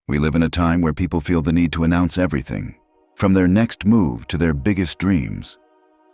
We live in a time where people feel the need to announce everything, from their next move to their biggest dreams.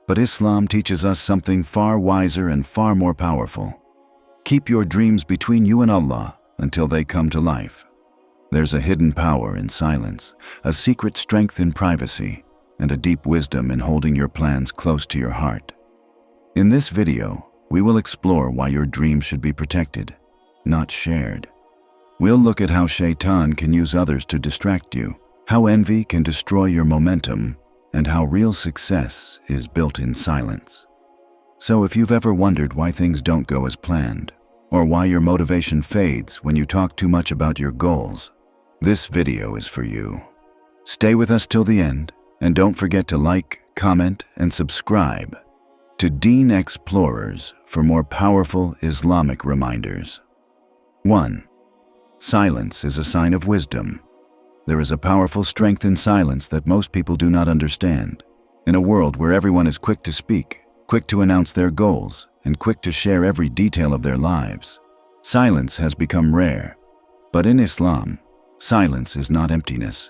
But Islam teaches us something far wiser and far more powerful. Keep your dreams between you and Allah until they come to life. There's a hidden power in silence, a secret strength in privacy, and a deep wisdom in holding your plans close to your heart. In this video, we will explore why your dreams should be protected, not shared. We'll look at how Shaytan can use others to distract you, how envy can destroy your momentum, and how real success is built in silence. So if you've ever wondered why things don't go as planned, or why your motivation fades when you talk too much about your goals, this video is for you. Stay with us till the end, and don't forget to like, comment, and subscribe to Deen Xplorers for more powerful Islamic reminders. 1. Silence is a sign of wisdom. There is a powerful strength in silence that most people do not understand. In a world where everyone is quick to speak, quick to announce their goals, and quick to share every detail of their lives, silence has become rare. But in Islam, silence is not emptiness.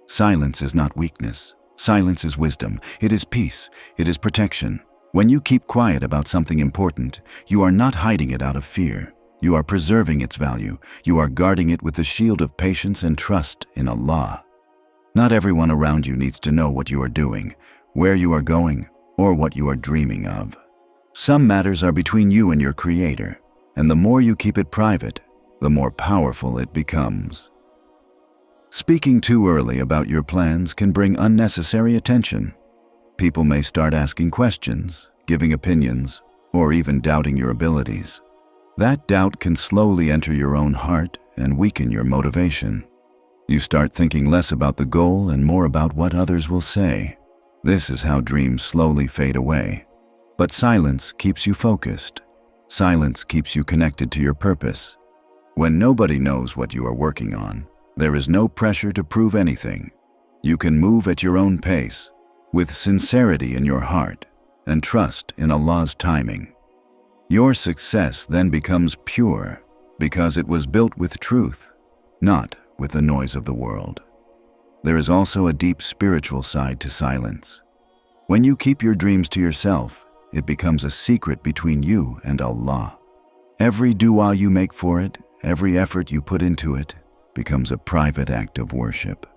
Silence is not weakness. Silence is wisdom. It is peace. It is protection. When you keep quiet about something important, you are not hiding it out of fear. You are preserving its value. You are guarding it with the shield of patience and trust in Allah. Not everyone around you needs to know what you are doing, where you are going, or what you are dreaming of. Some matters are between you and your Creator, and the more you keep it private, the more powerful it becomes. Speaking too early about your plans can bring unnecessary attention. People may start asking questions, giving opinions, or even doubting your abilities. That doubt can slowly enter your own heart and weaken your motivation. You start thinking less about the goal and more about what others will say. This is how dreams slowly fade away. But silence keeps you focused. Silence keeps you connected to your purpose. When nobody knows what you are working on, there is no pressure to prove anything. You can move at your own pace, with sincerity in your heart and trust in Allah's timing. Your success then becomes pure because it was built with truth, not with the noise of the world. There is also a deep spiritual side to silence. When you keep your dreams to yourself, it becomes a secret between you and Allah. Every dua you make for it, every effort you put into it, becomes a private act of worship.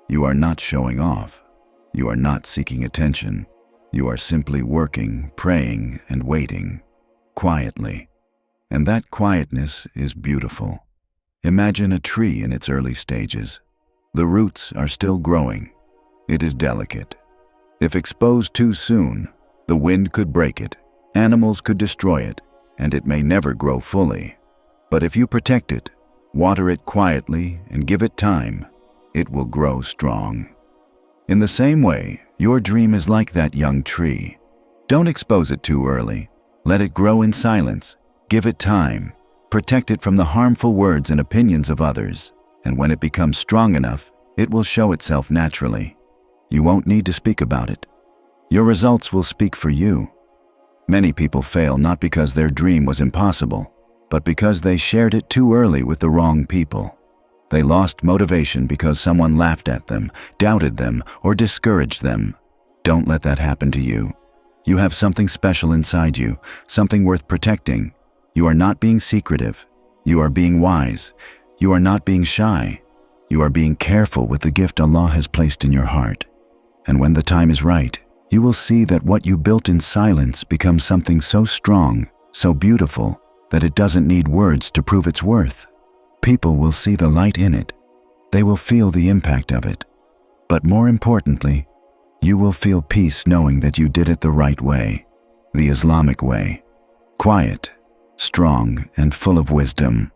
You are not showing off. You are not seeking attention. You are simply working, praying, and waiting, quietly. And that quietness is beautiful. Imagine a tree in its early stages. The roots are still growing. It is delicate. If exposed too soon, the wind could break it, animals could destroy it, and it may never grow fully. But if you protect it, water it quietly, and give it time, it will grow strong. In the same way, your dream is like that young tree. Don't expose it too early. Let it grow in silence. Give it time. Protect it from the harmful words and opinions of others. And when it becomes strong enough, it will show itself naturally. You won't need to speak about it. Your results will speak for you. Many people fail not because their dream was impossible, but because they shared it too early with the wrong people. They lost motivation because someone laughed at them, doubted them, or discouraged them. Don't let that happen to you. You have something special inside you, something worth protecting. You are not being secretive. You are being wise. You are not being shy. You are being careful with the gift Allah has placed in your heart. And when the time is right, you will see that what you built in silence becomes something so strong, so beautiful, that it doesn't need words to prove its worth. People will see the light in it. They will feel the impact of it. But more importantly, you will feel peace knowing that you did it the right way, the Islamic way. Quiet, strong, and full of wisdom.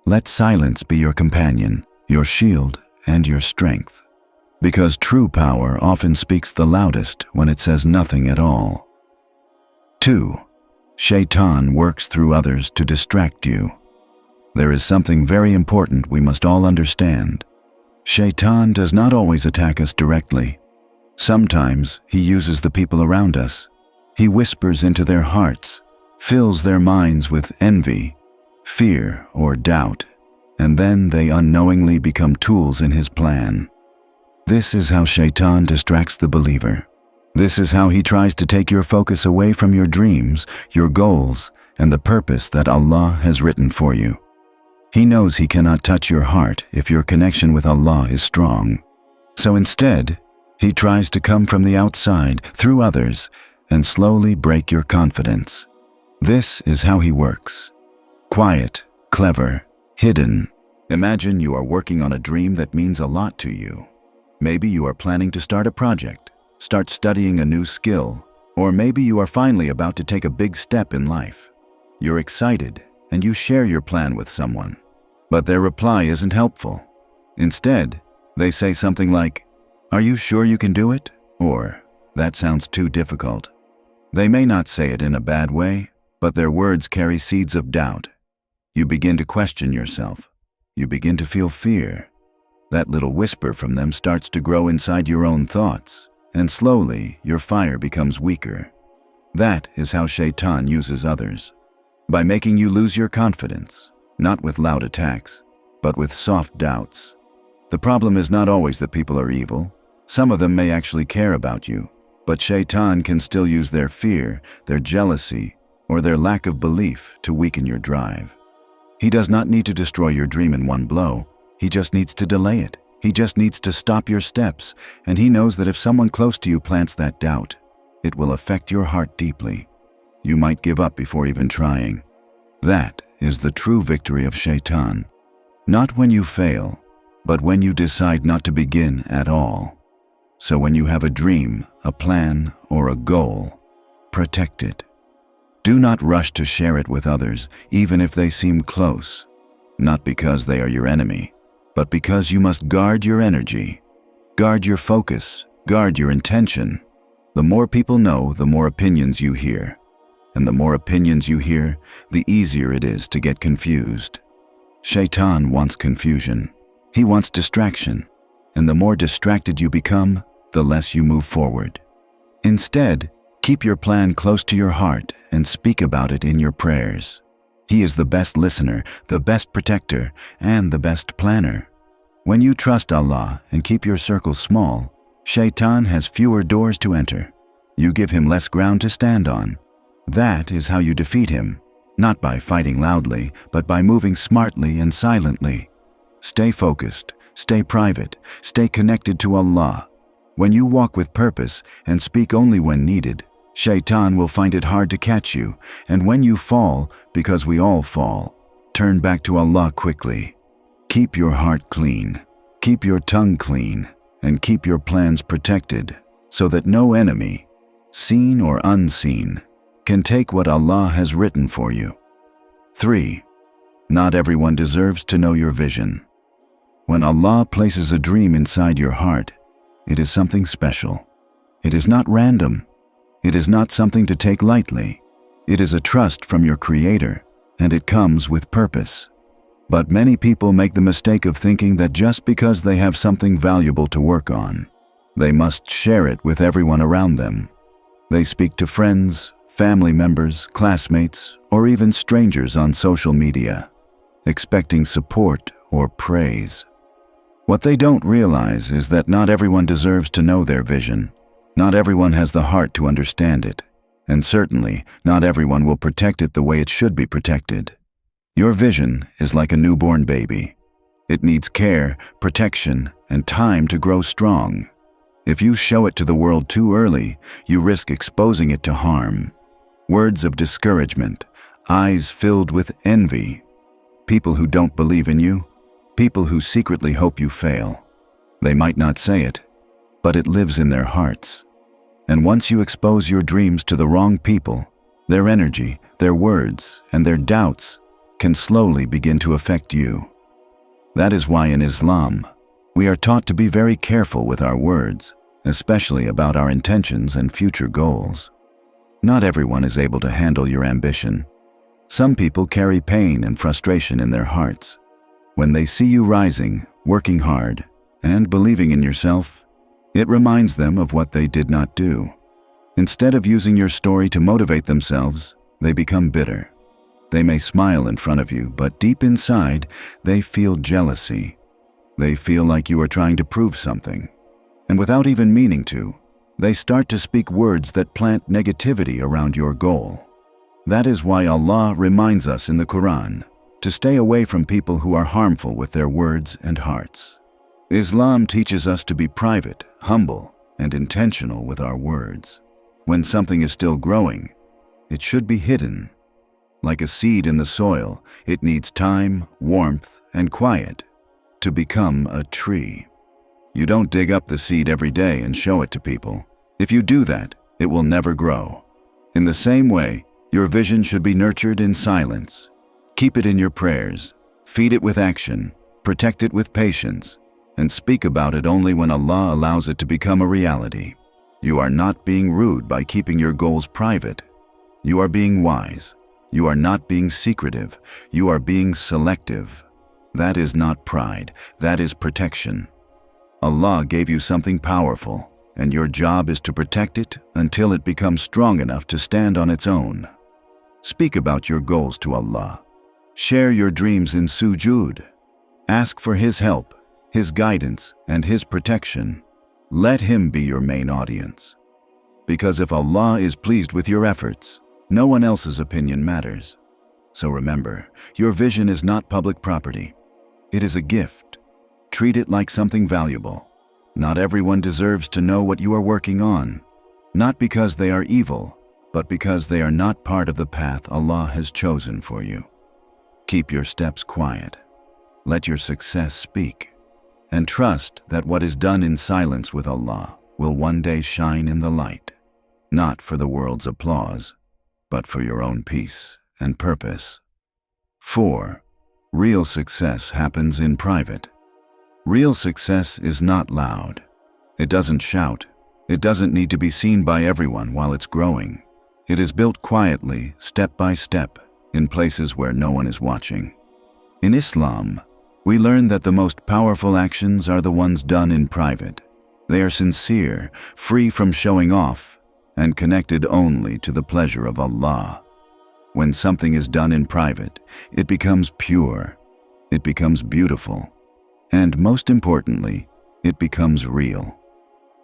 Let silence be your companion, your shield, and your strength. Because true power often speaks the loudest when it says nothing at all. 2. Shaytan works through others to distract you. There is something very important we must all understand. Shaytan does not always attack us directly. Sometimes he uses the people around us. He whispers into their hearts, fills their minds with envy, fear, or doubt, and then they unknowingly become tools in his plan. This is how Shaytan distracts the believer. This is how he tries to take your focus away from your dreams, your goals, and the purpose that Allah has written for you. He knows he cannot touch your heart if your connection with Allah is strong. So instead, he tries to come from the outside, through others, and slowly break your confidence. This is how he works. Quiet, clever, hidden. Imagine you are working on a dream that means a lot to you. Maybe you are planning to start a project, start studying a new skill, or maybe you are finally about to take a big step in life. You're excited, and you share your plan with someone. But their reply isn't helpful. Instead, they say something like, "Are you sure you can do it?" Or, "That sounds too difficult." They may not say it in a bad way, but their words carry seeds of doubt. You begin to question yourself. You begin to feel fear. That little whisper from them starts to grow inside your own thoughts, and slowly your fire becomes weaker. That is how Shaytan uses others. By making you lose your confidence, not with loud attacks, but with soft doubts. The problem is not always that people are evil. Some of them may actually care about you, but Shaytan can still use their fear, their jealousy, or their lack of belief to weaken your drive. He does not need to destroy your dream in one blow. He just needs to delay it. He just needs to stop your steps, and he knows that if someone close to you plants that doubt, it will affect your heart deeply. You might give up before even trying. That is the true victory of Shaytan. Not when you fail, but when you decide not to begin at all. So when you have a dream, a plan, or a goal, protect it. Do not rush to share it with others, even if they seem close. Not because they are your enemy, but because you must guard your energy, guard your focus, guard your intention. The more people know, the more opinions you hear. And the more opinions you hear, the easier it is to get confused. Shaytan wants confusion. He wants distraction. And the more distracted you become, the less you move forward. Instead, keep your plan close to your heart and speak about it in your prayers. He is the best listener, the best protector, and the best planner. When you trust Allah and keep your circle small, Shaytan has fewer doors to enter. You give him less ground to stand on. That is how you defeat him, not by fighting loudly, but by moving smartly and silently. Stay focused, stay private, stay connected to Allah. When you walk with purpose and speak only when needed, Shaytan will find it hard to catch you, and when you fall, because we all fall, turn back to Allah quickly. Keep your heart clean, keep your tongue clean, and keep your plans protected, so that no enemy, seen or unseen, can take what Allah has written for you. 3. Not everyone deserves to know your vision. When Allah places a dream inside your heart, it is something special. It is not random. It is not something to take lightly. It is a trust from your Creator, and it comes with purpose. But many people make the mistake of thinking that just because they have something valuable to work on, they must share it with everyone around them. They speak to friends, family members, classmates, or even strangers on social media, expecting support or praise. What they don't realize is that not everyone deserves to know their vision. Not everyone has the heart to understand it, and certainly not everyone will protect it the way it should be protected. Your vision is like a newborn baby. It needs care, protection, and time to grow strong. If you show it to the world too early, you risk exposing it to harm. Words of discouragement, eyes filled with envy, people who don't believe in you, people who secretly hope you fail. They might not say it, but it lives in their hearts. And once you expose your dreams to the wrong people, their energy, their words, and their doubts can slowly begin to affect you. That is why in Islam, we are taught to be very careful with our words, especially about our intentions and future goals. Not everyone is able to handle your ambition. Some people carry pain and frustration in their hearts. When they see you rising, working hard, and believing in yourself, it reminds them of what they did not do. Instead of using your story to motivate themselves, they become bitter. They may smile in front of you, but deep inside, they feel jealousy. They feel like you are trying to prove something. And without even meaning to, they start to speak words that plant negativity around your goal. That is why Allah reminds us in the Quran to stay away from people who are harmful with their words and hearts. Islam teaches us to be private, humble, and intentional with our words. When something is still growing, it should be hidden. Like a seed in the soil, it needs time, warmth, and quiet to become a tree. You don't dig up the seed every day and show it to people. If you do that, it will never grow. In the same way, your vision should be nurtured in silence. Keep it in your prayers, feed it with action, protect it with patience, and speak about it only when Allah allows it to become a reality. You are not being rude by keeping your goals private. You are being wise. You are not being secretive. You are being selective. That is not pride. That is protection. Allah gave you something powerful, and your job is to protect it until it becomes strong enough to stand on its own. Speak about your goals to Allah. Share your dreams in sujood. Ask for His help, His guidance, and His protection. Let Him be your main audience. Because if Allah is pleased with your efforts, no one else's opinion matters. So remember, your vision is not public property. It is a gift. Treat it like something valuable. Not everyone deserves to know what you are working on, not because they are evil, but because they are not part of the path Allah has chosen for you. Keep your steps quiet. Let your success speak. And trust that what is done in silence with Allah will one day shine in the light, not for the world's applause, but for your own peace and purpose. 4. Real success happens in private. Real success is not loud. It doesn't shout. It doesn't need to be seen by everyone while it's growing. It is built quietly, step by step, in places where no one is watching. In Islam, we learn that the most powerful actions are the ones done in private. They are sincere, free from showing off, and connected only to the pleasure of Allah. When something is done in private, it becomes pure, it becomes beautiful, and most importantly, it becomes real.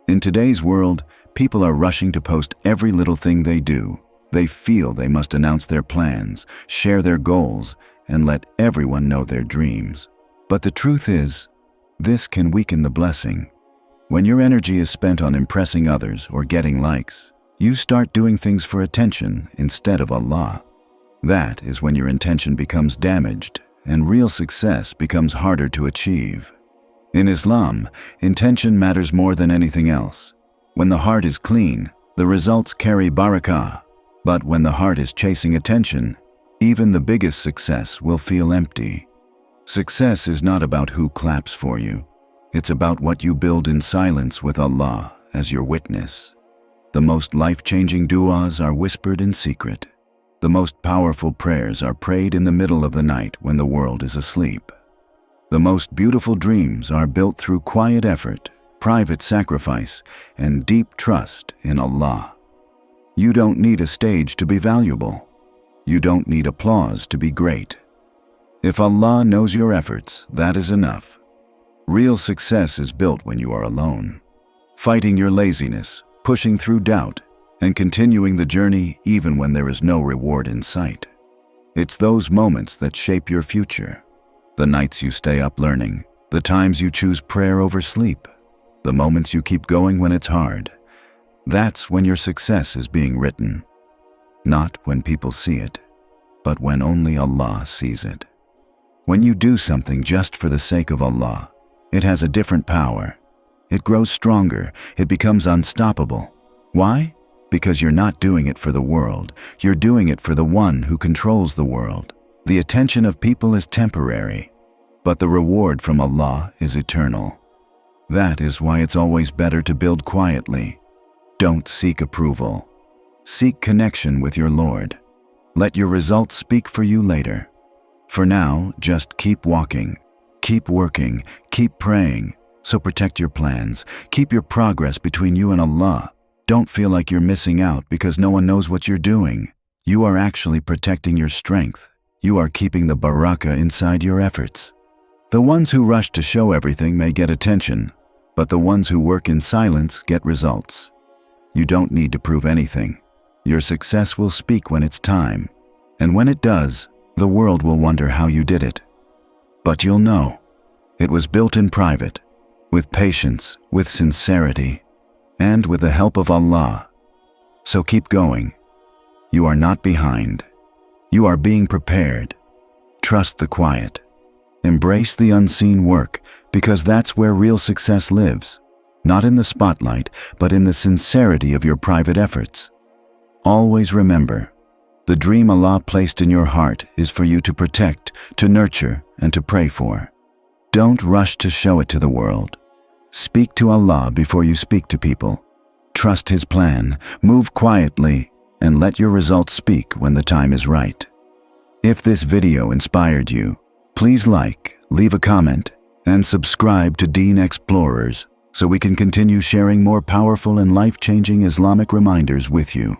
In today's world, people are rushing to post every little thing they do. They feel they must announce their plans, share their goals, and let everyone know their dreams. But the truth is, this can weaken the blessing. When your energy is spent on impressing others or getting likes, you start doing things for attention instead of Allah. That is when your intention becomes damaged and real success becomes harder to achieve. In Islam, intention matters more than anything else. When the heart is clean, the results carry barakah. But when the heart is chasing attention, even the biggest success will feel empty. Success is not about who claps for you. It's about what you build in silence with Allah as your witness. The most life-changing du'as are whispered in secret. The most powerful prayers are prayed in the middle of the night when the world is asleep. The most beautiful dreams are built through quiet effort, private sacrifice, and deep trust in Allah. You don't need a stage to be valuable. You don't need applause to be great. If Allah knows your efforts, that is enough. Real success is built when you are alone, fighting your laziness, pushing through doubt, and continuing the journey even when there is no reward in sight. It's those moments that shape your future. The nights you stay up learning, the times you choose prayer over sleep, the moments you keep going when it's hard. That's when your success is being written. Not when people see it, but when only Allah sees it. When you do something just for the sake of Allah, it has a different power. It grows stronger, it becomes unstoppable. Why? Because you're not doing it for the world, you're doing it for the one who controls the world. The attention of people is temporary, but the reward from Allah is eternal. That is why it's always better to build quietly. Don't seek approval. Seek connection with your Lord. Let your results speak for you later. For now, just keep walking, keep working, keep praying. So protect your plans. Keep your progress between you and Allah. Don't feel like you're missing out because no one knows what you're doing. You are actually protecting your strength, you are keeping the barakah inside your efforts. The ones who rush to show everything may get attention, but the ones who work in silence get results. You don't need to prove anything. Your success will speak when it's time, and when it does, the world will wonder how you did it. But you'll know. It was built in private, with patience, with sincerity, and with the help of Allah. So keep going. You are not behind. You are being prepared. Trust the quiet. Embrace the unseen work, because that's where real success lives. Not in the spotlight, but in the sincerity of your private efforts. Always remember, the dream Allah placed in your heart is for you to protect, to nurture, and to pray for. Don't rush to show it to the world. Speak to Allah before you speak to people. Trust His plan, move quietly, and let your results speak when the time is right. If this video inspired you, please like, leave a comment, and subscribe to Deen Xplorers so we can continue sharing more powerful and life-changing Islamic reminders with you.